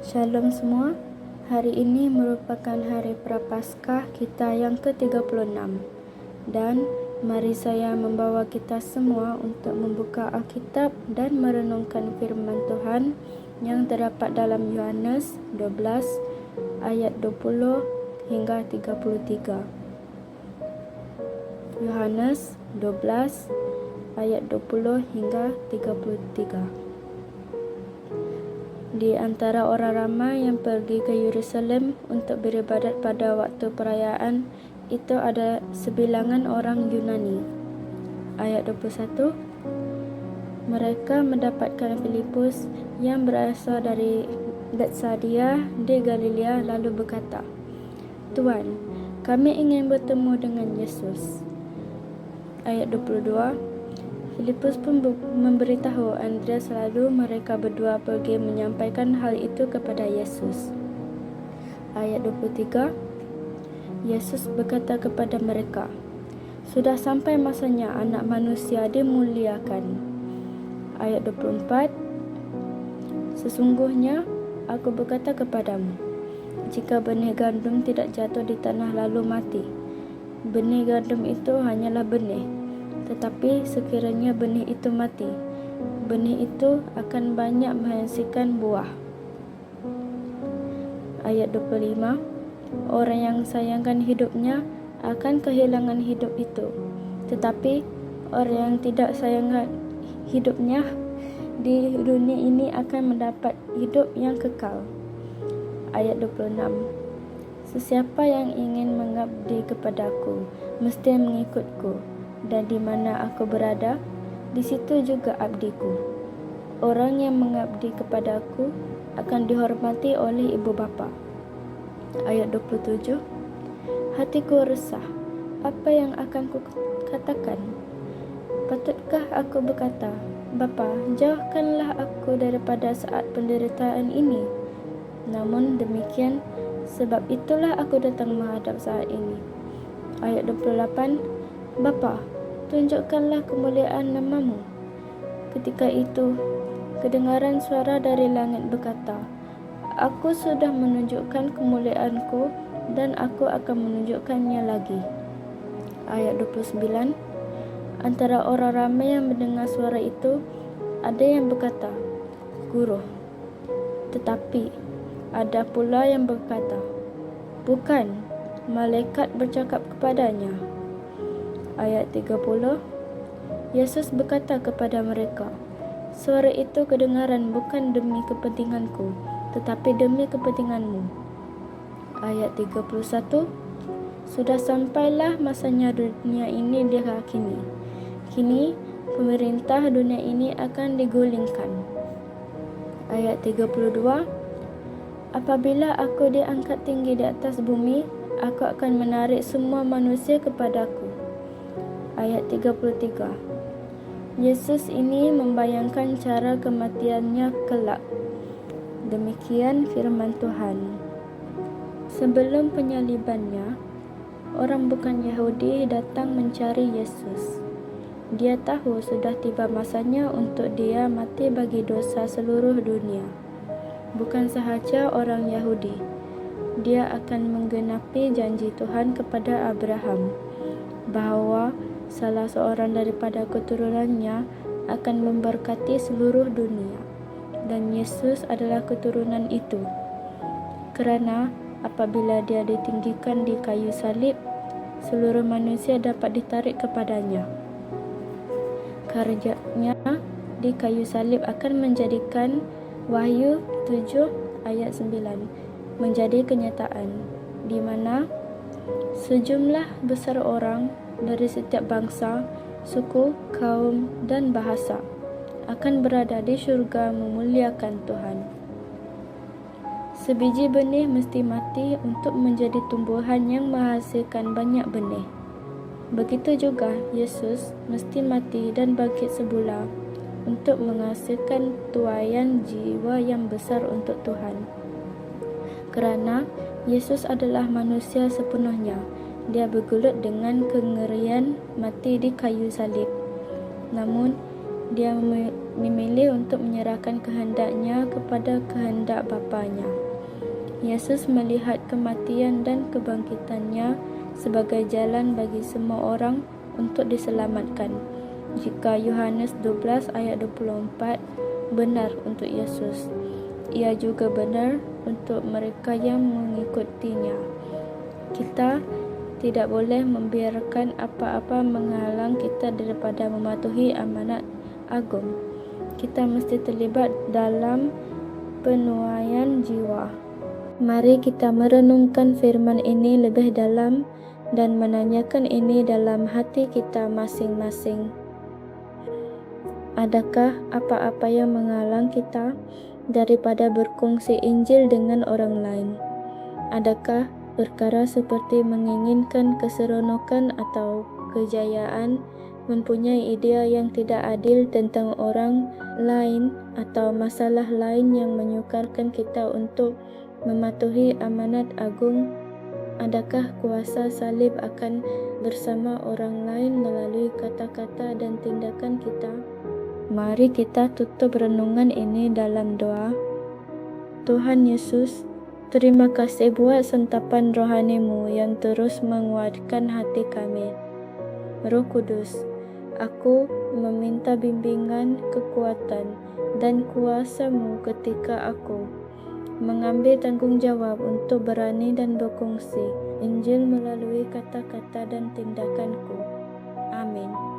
Shalom semua. Hari ini merupakan hari Prapaskah kita yang ke-36. Dan mari saya membawa kita semua untuk membuka Alkitab dan merenungkan firman Tuhan yang terdapat dalam Yohanes 12 ayat 20 hingga 33. Yohanes 12 ayat 20 hingga 33. Di antara orang ramai yang pergi ke Yerusalem untuk beribadat pada waktu perayaan itu ada sebilangan orang Yunani. Ayat 21. Mereka mendapatkan Filipus yang berasal dari Betsaida di Galilea lalu berkata, "Tuan, kami ingin bertemu dengan Yesus." Ayat 22. Filipus pun memberitahu Andreas, lalu mereka berdua pergi menyampaikan hal itu kepada Yesus. Ayat 23. Yesus berkata kepada mereka, "Sudah sampai masanya anak manusia dimuliakan." Ayat 24. "Sesungguhnya aku berkata kepadamu, jika benih gandum tidak jatuh di tanah lalu mati, benih gandum itu hanyalah benih. Tetapi sekiranya benih itu mati, benih itu akan banyak menghasilkan buah." Ayat 25. "Orang yang sayangkan hidupnya akan kehilangan hidup itu. Tetapi orang yang tidak sayangkan hidupnya di dunia ini akan mendapat hidup yang kekal." Ayat 26. "Sesiapa yang ingin mengabdi kepadaku, mesti mengikutku. Dan di mana aku berada, di situ juga abdiku. Orang yang mengabdi kepadaku akan dihormati oleh ibu bapa." Ayat 27. "Hatiku resah. Apa yang akan ku katakan? Patutkah aku berkata, Bapa, jauhkanlah aku daripada saat penderitaan ini? Namun demikian, sebab itulah aku datang menghadap saat ini." Ayat 28. "Bapa, tunjukkanlah kemuliaan namamu." Ketika itu, kedengaran suara dari langit berkata, "Aku sudah menunjukkan kemuliaanku dan aku akan menunjukkannya lagi." Ayat 29. Antara orang ramai yang mendengar suara itu, ada yang berkata, "Guru." Tetapi ada pula yang berkata, "Bukan, malaikat bercakap kepadanya." Ayat 30. Yesus berkata kepada mereka, "Suara itu kedengaran bukan demi kepentinganku, tetapi demi kepentinganmu." Ayat 31. "Sudah sampailah masanya dunia ini dihakimi. Kini pemerintah dunia ini akan digulingkan." Ayat 32. "Apabila aku diangkat tinggi di atas bumi, aku akan menarik semua manusia kepadaku." Ayat 33. Yesus ini membayangkan cara kematiannya kelak. Demikian firman Tuhan. Sebelum penyalibannya, orang bukan Yahudi datang mencari Yesus. Dia tahu sudah tiba masanya untuk dia mati bagi dosa seluruh dunia. Bukan sahaja orang Yahudi, dia akan menggenapi janji Tuhan kepada Abraham bahawa salah seorang daripada keturunannya akan memberkati seluruh dunia, dan Yesus adalah keturunan itu. Kerana apabila dia ditinggikan di kayu salib, seluruh manusia dapat ditarik kepadanya. Karyanya di kayu salib akan menjadikan Wahyu 7 ayat 9 menjadi kenyataan, di mana sejumlah besar orang dari setiap bangsa, suku, kaum dan bahasa akan berada di syurga memuliakan Tuhan. Sebiji benih mesti mati untuk menjadi tumbuhan yang menghasilkan banyak benih. Begitu juga Yesus mesti mati dan bangkit semula untuk menghasilkan tuaian jiwa yang besar untuk Tuhan. Kerana Yesus adalah manusia sepenuhnya, dia bergelut dengan kengerian mati di kayu salib. Namun, dia memilih untuk menyerahkan kehendaknya kepada kehendak Bapanya. Yesus melihat kematian dan kebangkitannya sebagai jalan bagi semua orang untuk diselamatkan. Jika Yohanes 12 ayat 24 benar untuk Yesus, ia juga benar untuk mereka yang mengikutinya. Kita tidak boleh membiarkan apa-apa menghalang kita daripada mematuhi amanat agung. Kita mesti terlibat dalam penuaian jiwa. Mari kita merenungkan firman ini lebih dalam dan menanyakan ini dalam hati kita masing-masing. Adakah apa-apa yang menghalang kita daripada berkongsi Injil dengan orang lain? Adakah perkara seperti menginginkan keseronokan atau kejayaan, mempunyai idea yang tidak adil tentang orang lain, atau masalah lain yang menyukarkan kita untuk mematuhi amanat agung? Adakah kuasa salib akan bersama orang lain melalui kata-kata dan tindakan kita? Mari kita tutup renungan ini dalam doa. Tuhan Yesus, terima kasih buat santapan rohani-Mu yang terus menguatkan hati kami. Roh Kudus, aku meminta bimbingan, kekuatan, dan kuasa-Mu ketika aku mengambil tanggungjawab untuk berani dan berkongsi Injil melalui kata-kata dan tindakanku. Amin.